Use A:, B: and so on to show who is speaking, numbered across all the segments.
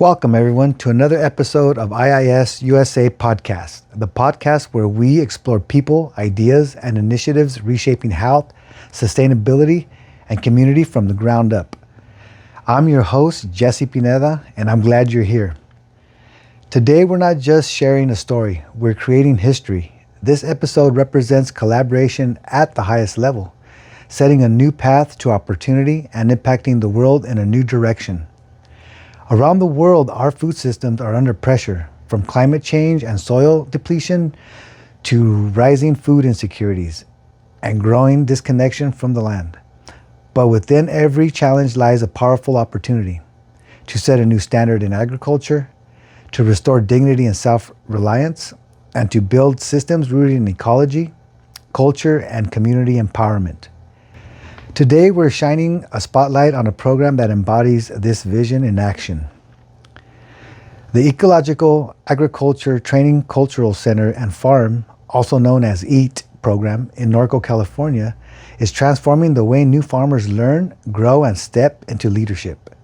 A: Welcome, everyone, to another episode of IIS USA podcast, the podcast where we explore people, ideas, and initiatives reshaping health, sustainability, and community from the ground up. I'm your host, Jesse Pineda, and I'm glad you're here. Today, we're not just sharing a story, we're creating history. This episode represents collaboration at the highest level, setting a new path to opportunity and impacting the world in a new direction. Around the world, our food systems are under pressure, from climate change and soil depletion to rising food insecurities and growing disconnection from the land. But within every challenge lies a powerful opportunity to set a new standard in agriculture, to restore dignity and self-reliance, and to build systems rooted in ecology, culture, and community empowerment. Today, we're shining a spotlight on a program that embodies this vision in action. The Ecological Agriculture Training Cultural Center and Farm, also known as EAT program in Norco, California, is transforming the way new farmers learn, grow, and step into leadership.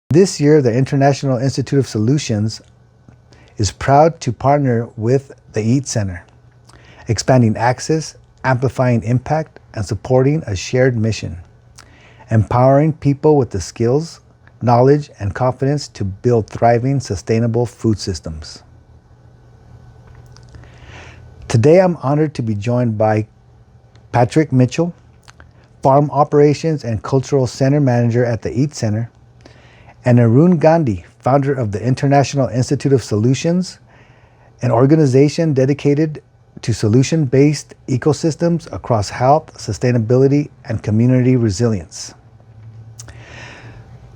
A: This year, the International Institute of Solutions is proud to partner with the EAT Center, expanding access, amplifying impact, and supporting a shared mission, empowering people with the skills, knowledge, and confidence to build thriving, sustainable food systems. Today, I'm honored to be joined by Patrick Mitchell, Farm Operations and Cultural Center Manager at the EAT Center, and Arun Gandhi, founder of the International Institute of Solutions, an organization dedicated to solution-based ecosystems across health, sustainability, and community resilience.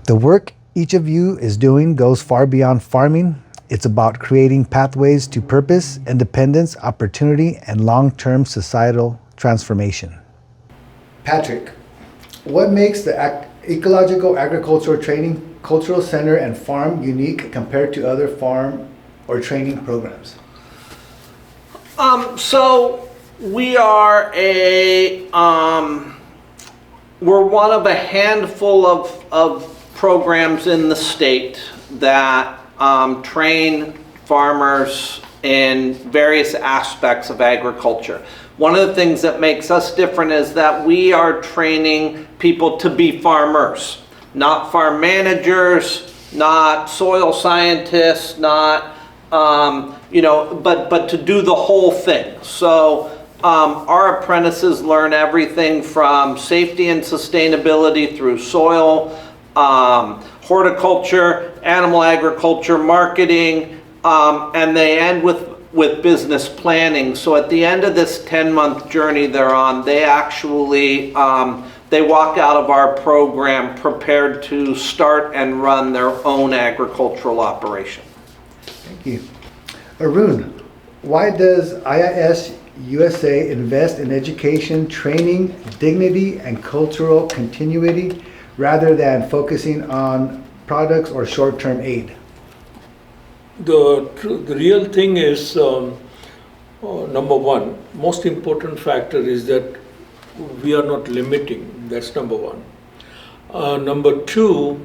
A: The work each of you is doing goes far beyond farming. It's about creating pathways to purpose, independence, opportunity, and long-term societal transformation. Patrick, what makes the Ecological Agricultural Training Cultural Center and Farm unique compared to other farm or training programs?
B: So we are we're one of a handful of programs in the state that train farmers in various aspects of agriculture. One of the things that makes us different is that we are training people to be farmers, not farm managers, not soil scientists, not but to do the whole thing. So our apprentices learn everything from safety and sustainability through soil, horticulture, animal agriculture, marketing, and they end with business planning. So at the end of this 10-month journey they're on, they actually they walk out of our program prepared to start and run their own agricultural operation.
A: Thank you. Arun, why does IIS USA invest in education, training, dignity, and cultural continuity rather than focusing on products or short-term aid?
C: The real thing is, number one, most important factor is that we are not limiting. That's number one. Number two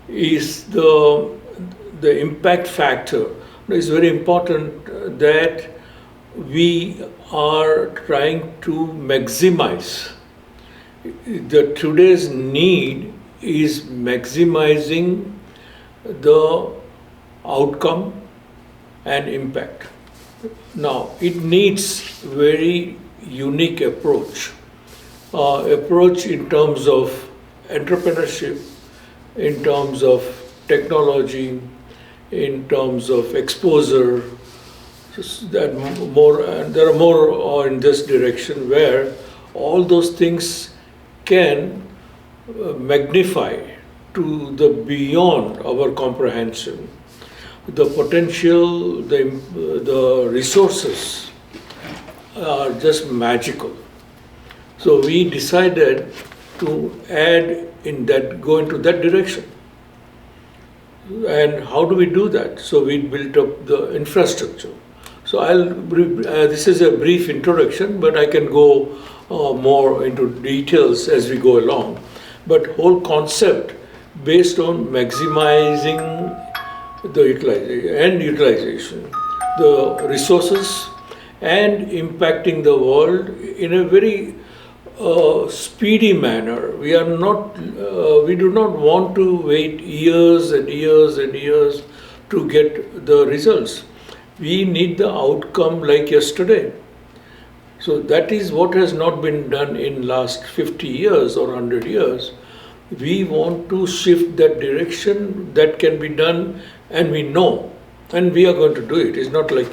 C: is the impact factor. It's very important that we are trying to maximize. Today's need is maximizing the outcome and impact. Now, it needs very unique approach in terms of entrepreneurship, in terms of technology, in terms of exposure. There are more in this direction where all those things can magnify to the beyond our comprehension. The potential, the resources are just magical. So we decided to go into that direction. And how do we do that? So we built up the infrastructure. So this is a brief introduction, but I can go more into details as we go along. But whole concept based on maximizing the utilization, the resources, and impacting the world in a very speedy manner. We do not want to wait years and years and years to get the results. We need the outcome like yesterday. So that is what has not been done in last 50 years or 100 years. We want to shift that direction. That can be done, and we know, and we are going to do it. It's not like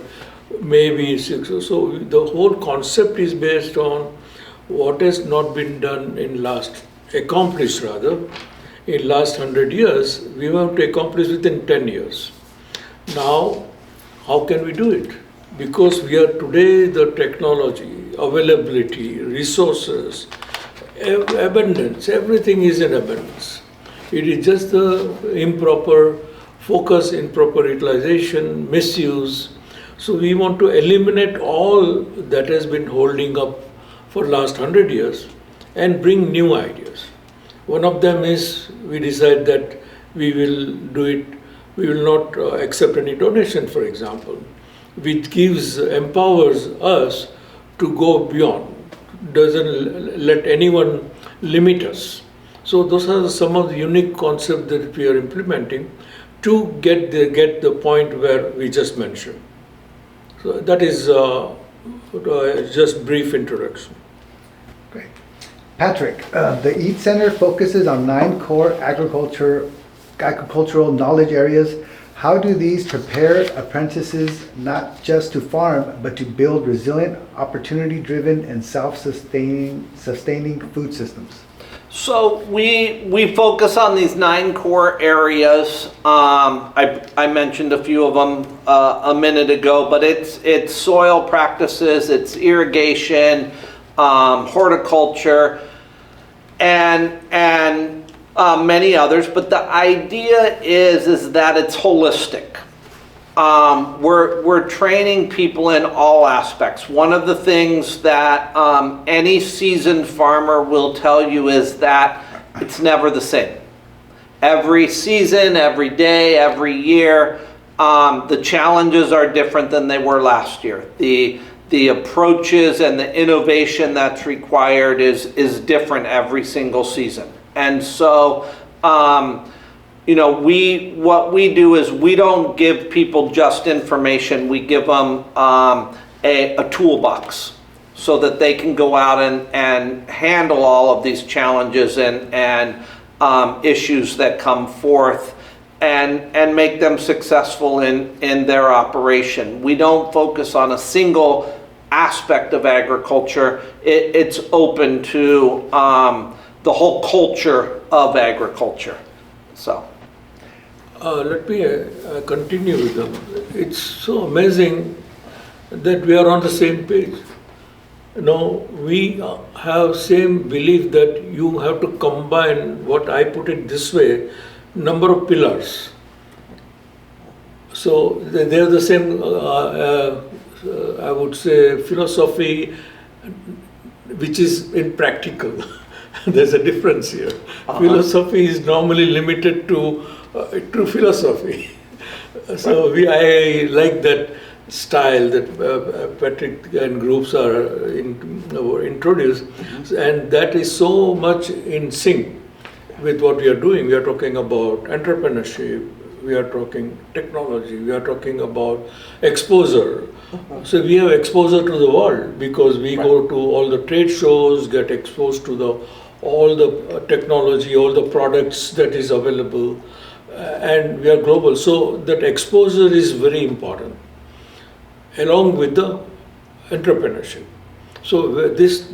C: maybe six. So the whole concept is based on what has not been done in accomplished in last 100 years. We want to accomplish within 10 years. Now, how can we do it? Because we are today, the technology, availability, resources, abundance, everything is in abundance. It is just the improper focus, improper utilization, misuse. So we want to eliminate all that has been holding up for last 100 years and bring new ideas. One of them is we decide that we will do it, we will not accept any donation, for example, which empowers us to go beyond, doesn't let anyone limit us. So those are some of the unique concepts that we are implementing to get the point where we just mentioned. So that is just brief introduction.
A: Great. Patrick, the EAT Center focuses on 9 core agricultural knowledge areas. How do these prepare apprentices not just to farm, but to build resilient, opportunity-driven, and sustaining food systems?
B: So we focus on these 9 core areas. I mentioned a few of them a minute ago, but it's soil practices, it's irrigation, horticulture, and many others. But the idea is that it's holistic. We're training people in all aspects. One of the things that any seasoned farmer will tell you is that it's never the same. Every season, every day, every year, the challenges are different than they were last year. The approaches and the innovation that's required is different every single season. And so, what we do is we don't give people just information. We give them a toolbox so that they can go out and handle all of these challenges and issues that come forth and make them successful in their operation. We don't focus on a single aspect of agriculture. It's open to the whole culture of agriculture. So.
C: Let me continue with them. It's so amazing that we are on the same page. We have same belief that you have to combine, what I put it this way, number of pillars. So they are the same, I would say, philosophy, which is impractical. There's a difference here. Philosophy is normally limited to true philosophy. So I like that style that Patrick and groups are introduced, and that is so much in sync with what we are doing. We are talking about entrepreneurship, we are talking technology, we are talking about exposure. So we have exposure to the world because we go to all the trade shows, get exposed to all the technology, all the products that is available, and we are global. So that exposure is very important, along with the entrepreneurship. So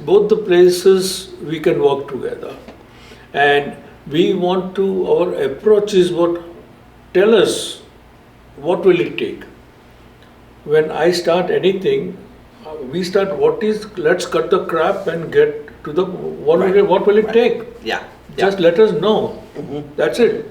C: both the places we can work together, and we want to. Our approach is tell us what will it take. When I start anything, we start let's cut the crap and get to the what will it take.
B: Yeah.
C: Just let us know. That's it.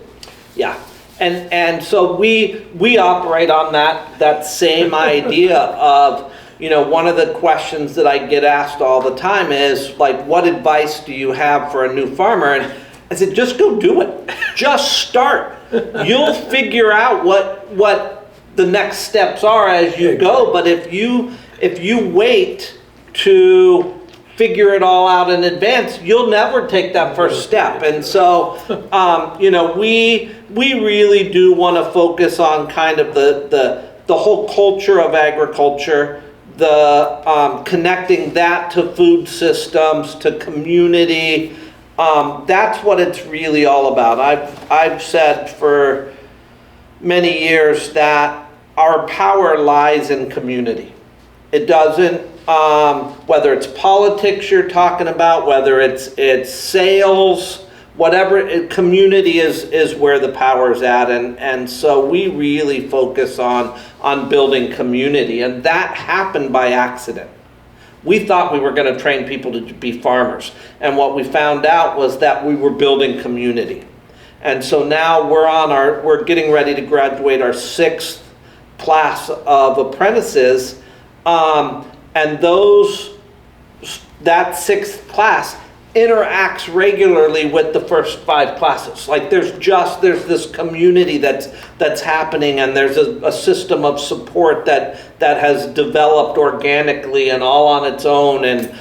B: Yeah. And so we operate on that same idea of, one of the questions that I get asked all the time is like, what advice do you have for a new farmer? And I said, just go do it. Just start. You'll figure out what the next steps are as you go. But if you wait to figure it all out in advance, you'll never take that first step. And so, we really do want to focus on kind of the whole culture of agriculture, the connecting that to food systems, to community. That's what it's really all about. I've said for many years that our power lies in community. It doesn't, whether it's politics you're talking about, whether it's sales, whatever, community is where the power's at. And so we really focus on building community. And that happened by accident. We thought we were going to train people to be farmers. And what we found out was that we were building community. And so now we're getting ready to graduate our 6th class of apprentices. And that 6th class interacts regularly with the first 5 classes. Like there's this community that's happening, and there's a system of support that has developed organically and all on its own. And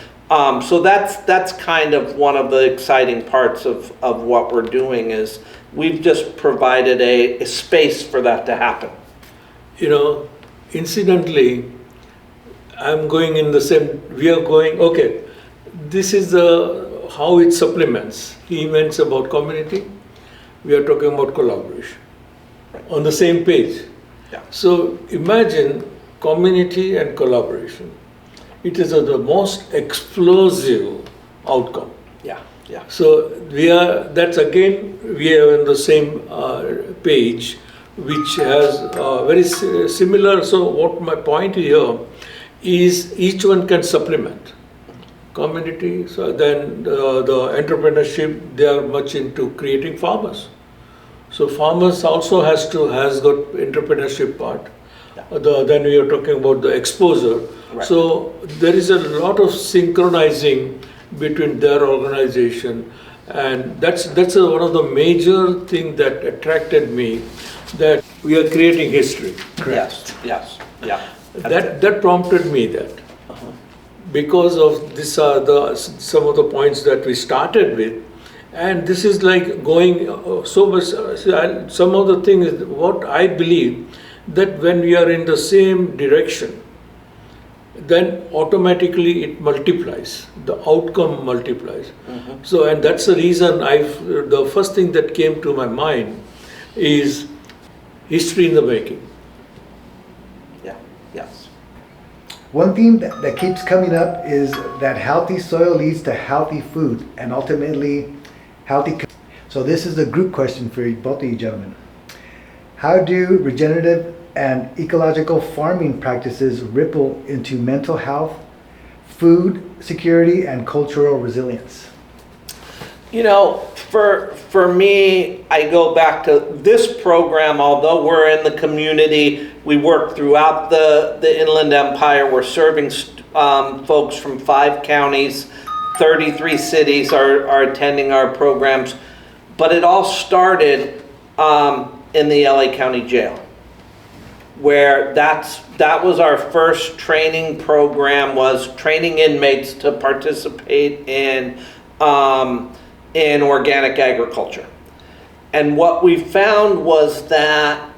B: so that's kind of one of the exciting parts of what we're doing, is we've just provided a space for that to happen.
C: Incidentally, I'm going in the same, we are going, okay, this is how it supplements. He meant about community, we are talking about collaboration.
B: Right.
C: On the same page.
B: Yeah.
C: So imagine community and collaboration. It is the most explosive outcome.
B: Yeah, yeah.
C: So we are in the same page, which has very similar. So what my point here is, each one can supplement. Community, so then the entrepreneurship, they are much into creating farmers. So farmers also has got entrepreneurship part.
B: Yeah.
C: Then we are talking about the exposure.
B: Right.
C: So there is a lot of synchronizing between their organization, and that's one of the major thing that attracted me, that we are creating history.
B: Yes, yes, yeah.
C: That prompted me that. Because of this are some of the points that we started with, and this is like going so much. Some of the things, what I believe, that when we are in the same direction, then automatically it multiplies. The outcome multiplies. Mm-hmm. So, and that's the reason the first thing that came to my mind is history in the making.
B: Yeah. Yes.
A: One theme that keeps coming up is that healthy soil leads to healthy food and ultimately healthy. So this is a group question for both of you gentlemen. How do regenerative and ecological farming practices ripple into mental health, food security, and cultural resilience?
B: For me, I go back to this program. Although we're in the community, we work throughout the Inland Empire. We're serving folks from 5 counties, 33 cities are attending our programs. But it all started in the LA County Jail, where that was our first training program, was training inmates to participate in organic agriculture. And what we found was that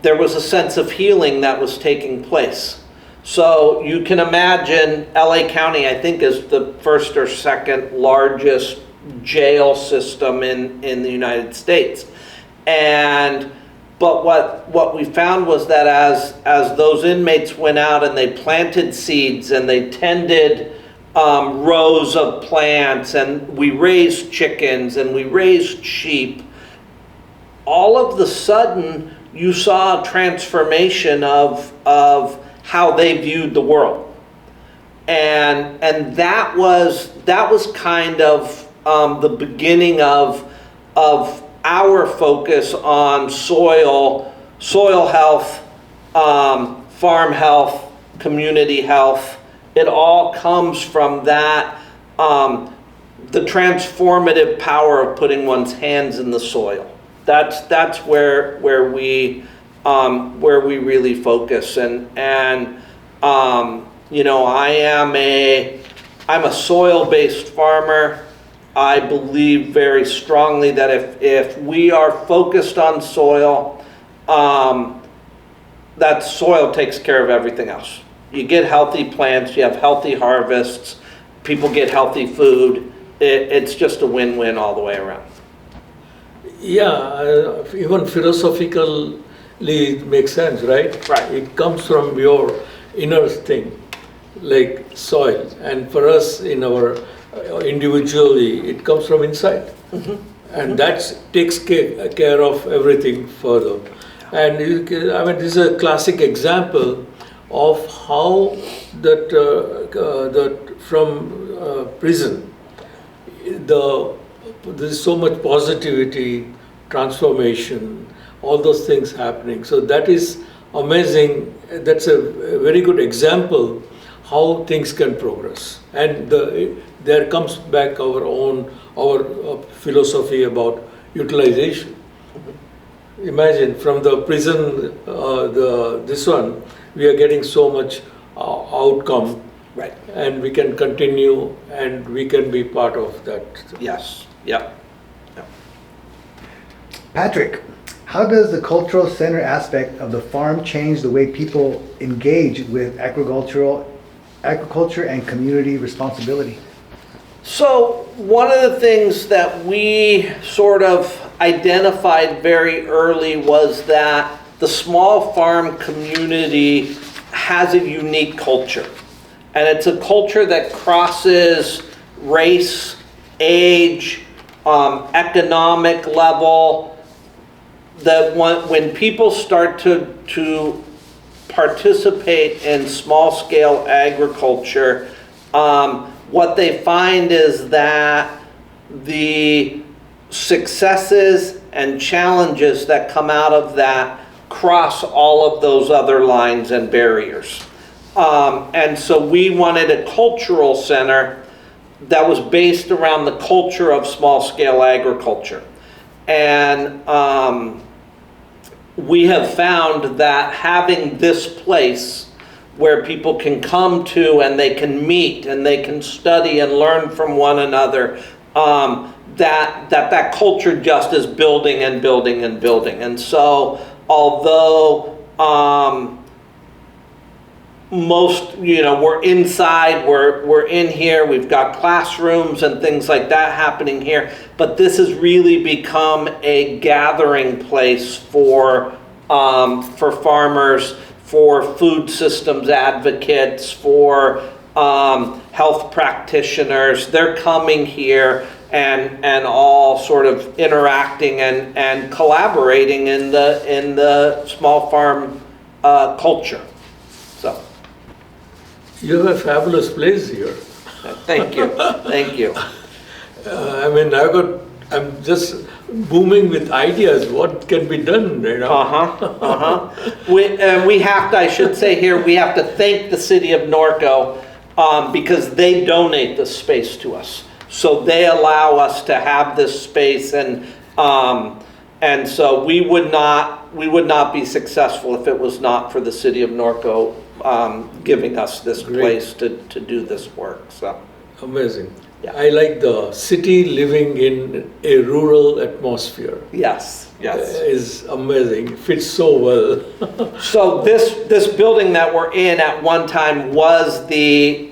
B: there was a sense of healing that was taking place. So you can imagine LA County, I think, is the first or second largest jail system in the United States. But what we found was that as those inmates went out and they planted seeds and they tended rows of plants, and we raised chickens and we raised sheep, all of the sudden you saw a transformation of how they viewed the world. And that was kind of the beginning of our focus on soil health, farm health, community health, it all comes from that, the transformative power of putting one's hands in the soil. That's where we really focus. And you know, I'm a soil-based farmer. I believe very strongly that if we are focused on soil, that soil takes care of everything else. You get healthy plants, you have healthy harvests, people get healthy food. It's just a win-win all the way around.
C: Yeah, even philosophically it makes sense, right?
B: Right.
C: It comes from your inner thing, like soil. And for us, in our individually, it comes from inside. And that takes care of everything further. And I mean, this is a classic example of how that from prison, there's so much positivity, transformation, all those things happening. So that is amazing. That's a very good example how things can progress. And there comes back our philosophy about utilization. Imagine from the prison, this one, we are getting so much outcome.
B: Right.
C: And we can continue and we can be part of that.
B: Yes. Yep.
A: Patrick, how does the cultural center aspect of the farm change the way people engage with agriculture and community responsibility?
B: So one of the things that we sort of identified very early was that the small farm community has a unique culture. And it's a culture that crosses race, age, economic level. That when people start to participate in small-scale agriculture, what they find is that the successes and challenges that come out of that cross all of those other lines and barriers. And so we wanted a cultural center that was based around the culture of small-scale agriculture. And we have found that having this place where people can come to and they can meet and they can study and learn from one another, that culture just is building and building and building. And so although most, you know, we're inside, we're in here, we've got classrooms and things like that happening here, but this has really become a gathering place for farmers, for food systems advocates, for health practitioners. They're coming here and all sort of interacting and collaborating in the small farm culture. So.
C: You have a fabulous place here.
B: Thank you. Thank you.
C: I mean, I'm just booming with ideas. What can be done, you know?
B: We have to, I should say here, we have to thank the city of Norco because they donate this space to us. So they allow us to have this space, and so we would not be successful if it was not for the city of Norco giving us this place to do this work. So
C: amazing.
B: Yeah.
C: I like the city living in a rural atmosphere.
B: Yes, yes.
C: Is amazing. It fits so well.
B: So this building that we're in at one time was the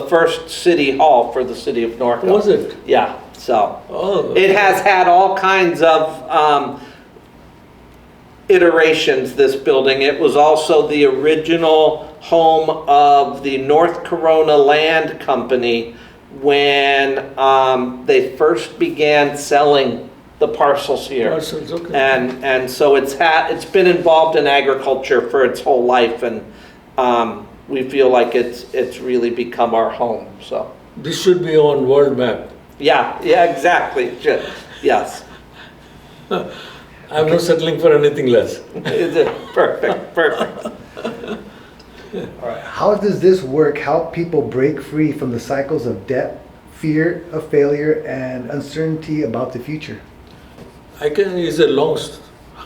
B: first city hall for the city of Norco.
C: Was it?
B: Yeah. So
C: Oh.
B: it has had all kinds of iterations, this building. It was also the original home of the North Corona Land Company when they first began selling the parcels here.
C: Parcels, okay.
B: And so it's been involved in agriculture for its whole life, and we feel like it's really become our home. So
C: This should be on world map.
B: yeah, exactly. Yes.
C: I'm not settling for anything less.
B: Is it? Perfect, perfect.
A: All right. How does this work help people break free from the cycles of debt, fear of failure, and uncertainty about the future?
C: It's a long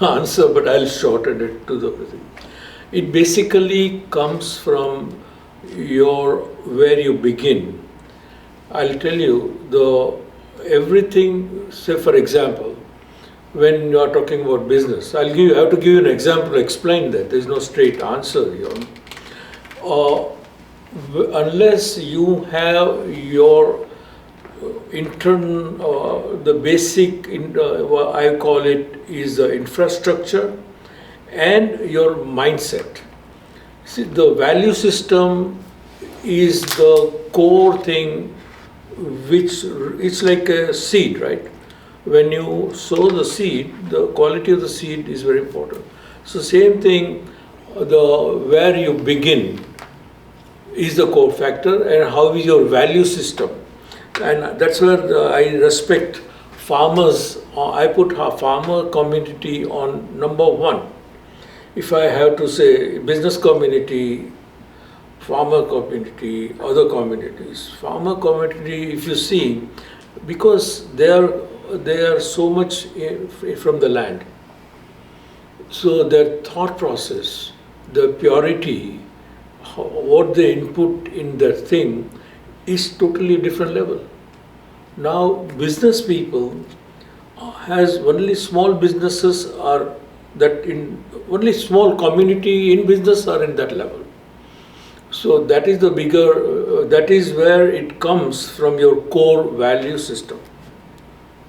C: answer, but I'll shorten it to the. It basically comes from where you begin. I'll tell you everything. Say for example, when you are talking about business, I have to give you an example to explain that. There's no straight answer here. Unless you have your the basic, what I call it, is the infrastructure and your mindset. See, the value system is the core thing, which it's like a seed, right? When you sow the seed, the quality of the seed is very important. So same thing, where you begin is the core factor, and how is your value system. And that's where I respect farmers. I put a farmer community on number one. If I have to say business community, farmer community, other communities. Farmer community, if you see, because they are so much from the land. So their thought process, the purity, what they input in their thing is totally different level. Now business people has only small businesses are that in only small community in business are in that level. So that is the bigger, that is where it comes from your core value system.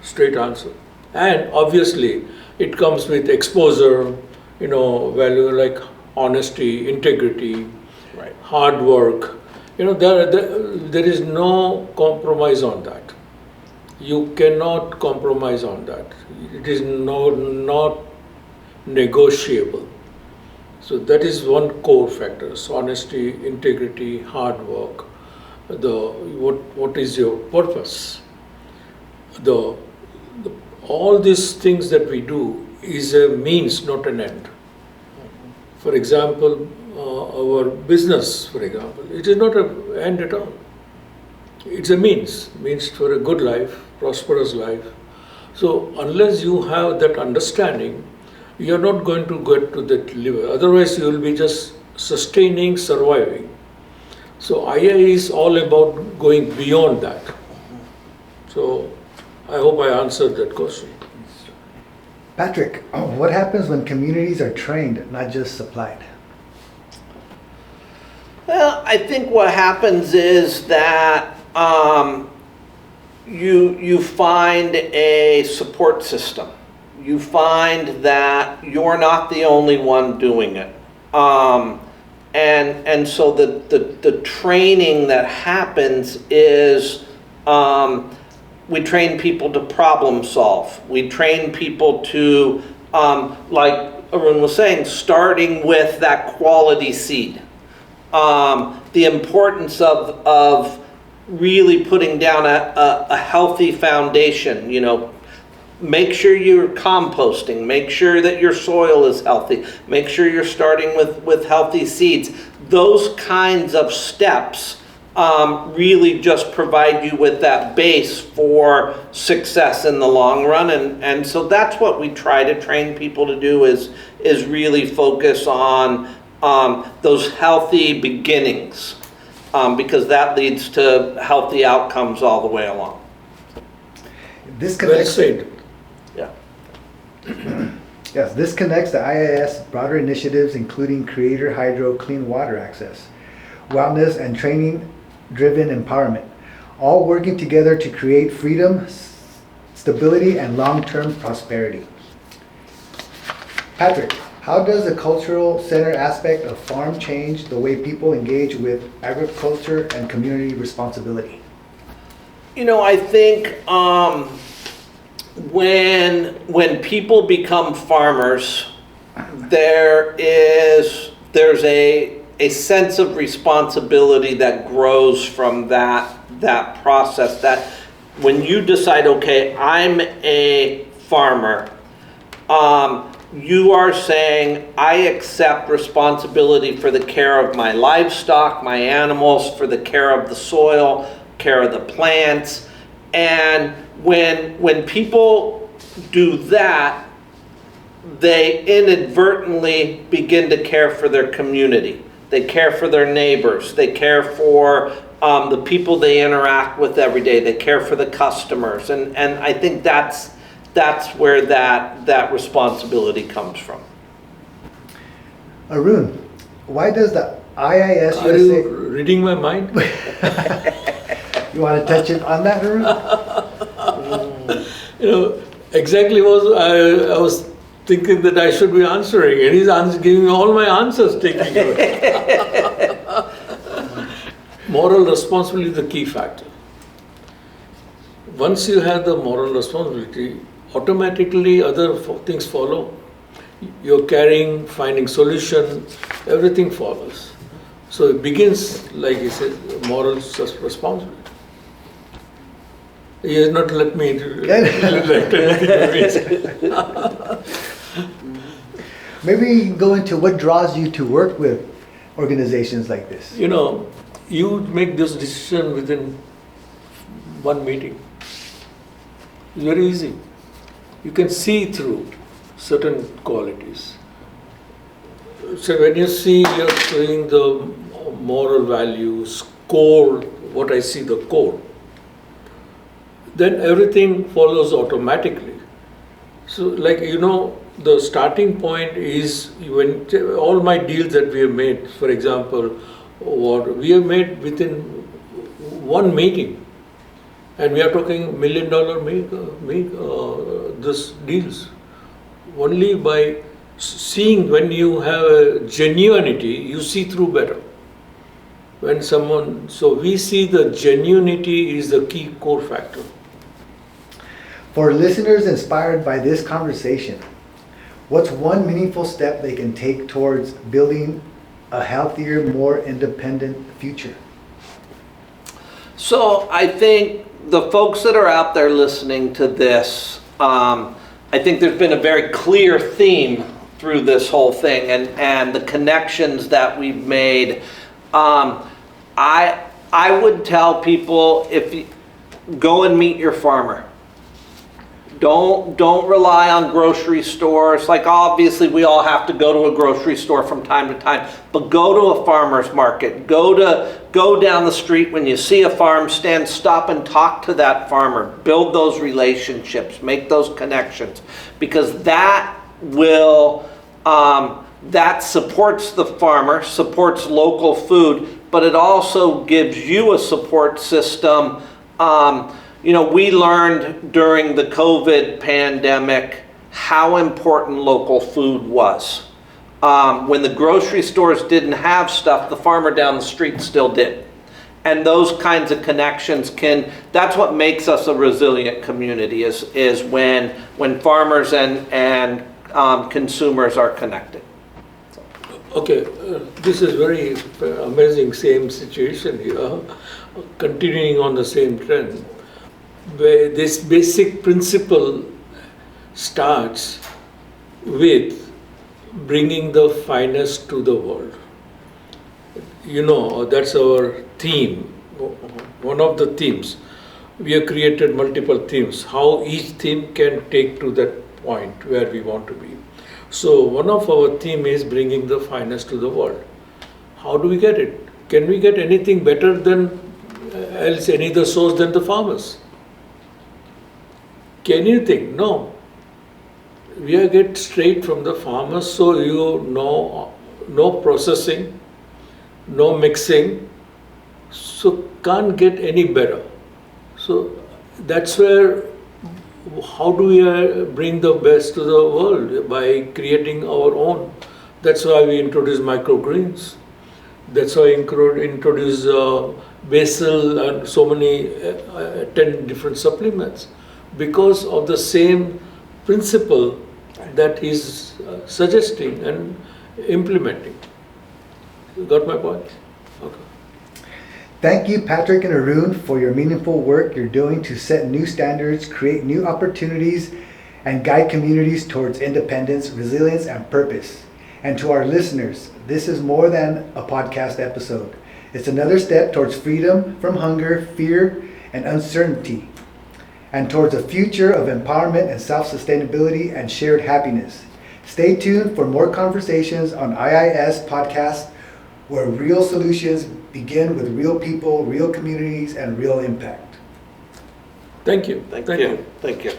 C: Straight answer. And obviously it comes with exposure, value like honesty, integrity,
B: Right.
C: hard work. There is no compromise on that. You cannot compromise on that. It is not negotiable. So that is one core factor: honesty, integrity, hard work. What is your purpose? All these things that we do is a means, not an end. For example, our business, for example, it is not an end at all. It's a means for a good life, prosperous life. So unless you have that understanding, you are not going to get to that level. Otherwise, you will be just sustaining, surviving. So II is all about going beyond that. So I hope I answered that question.
A: Patrick, what happens when communities are trained, not just supplied?
B: Well, I think what happens is that you find a support system. You find that you're not the only one doing it. And so the training that happens is we train people to problem solve. We train people to, like Arun was saying, starting with that quality seed. The importance of really putting down a healthy foundation. Make sure you're composting, make sure that your soil is healthy, make sure you're starting with healthy seeds. Those kinds of steps really just provide you with that base for success in the long run. And so that's what we try to train people to do is really focus on those healthy beginnings, because that leads to healthy outcomes all the way along.
A: This connects.
C: Well said.
B: Yeah.
A: Yes, this connects the IIS broader initiatives, including Creator Hydro Clean Water Access, wellness, and training-driven empowerment, all working together to create freedom, stability, and long-term prosperity. Patrick, how does the cultural center aspect of farm change the way people engage with agriculture and community responsibility?
B: I think when people become farmers, there's a sense of responsibility that grows from that process. That when you decide, okay, I'm a farmer, You are saying, I accept responsibility for the care of my livestock, my animals, for the care of the soil, care of the plants. And when people do that, they inadvertently begin to care for their community. They care for their neighbors. They care for the people they interact with every day. They care for the customers. And I think that's where that responsibility comes from.
A: Arun, why does the IIS
C: Are
A: USA...
C: you reading my mind?
A: You want to touch it on that, Arun?
C: Exactly I was thinking that I should be answering, and he's giving me all my answers, taking away. Moral responsibility is the key factor. Once you have the moral responsibility, automatically other things follow. You're caring, finding solution, everything follows. So it begins, like he said, moral responsibility. He has not let me
A: Maybe you can go into what draws you to work with organizations like this.
C: You make this decision within one meeting. It's very easy. You can see through certain qualities. So when you see you're doing the moral values, core, what I see the core, then everything follows automatically. So the starting point is when all my deals that we have made, for example, what we have made within one meeting, and we are talking $1 million this deals only by seeing. When you have a genuinity, you see through better. So we see the genuinity is the key core factor.
A: For listeners inspired by this conversation, what's one meaningful step they can take towards building a healthier, more independent future?
B: So I think the folks that are out there listening to this, I think there's been a very clear theme through this whole thing, and the connections that we've made. I would tell people, if you go and meet your farmer. Don't rely on grocery stores. Like, obviously we all have to go to a grocery store from time to time, but go to a farmer's market. Go down the street when you see a farm stand, stop and talk to that farmer. Build those relationships, make those connections, because that will that supports the farmer, supports local food, but it also gives you a support system. We learned during the COVID pandemic how important local food was. When the grocery stores didn't have stuff, the farmer down the street still did. And those kinds of connections that's what makes us a resilient community, is when farmers and consumers are connected.
C: Okay, this is very amazing, same situation here, continuing on the same trend. Where this basic principle starts with bringing the finest to the world. That's our theme, one of the themes. We have created multiple themes, how each theme can take to that point where we want to be. So one of our theme is bringing the finest to the world. How do we get it? Can we get anything better than any other source than the farmers? Can you think? No. We get straight from the farmers, so no processing, no mixing, so can't get any better. So that's where, how do we bring the best to the world? By creating our own. That's why we introduce microgreens. That's why we introduce basil and so many 10 different supplements. Because of the same principle that he's suggesting and implementing. You got my point? Okay.
A: Thank you, Patrick and Arun, for your meaningful work you're doing to set new standards, create new opportunities, and guide communities towards independence, resilience, and purpose. And to our listeners, this is more than a podcast episode. It's another step towards freedom from hunger, fear, and uncertainty, and towards a future of empowerment and self-sustainability and shared happiness. Stay tuned for more conversations on IIS Podcast, where real solutions begin with real people, real communities, and real impact.
C: Thank you.
B: Thank you. Thank you.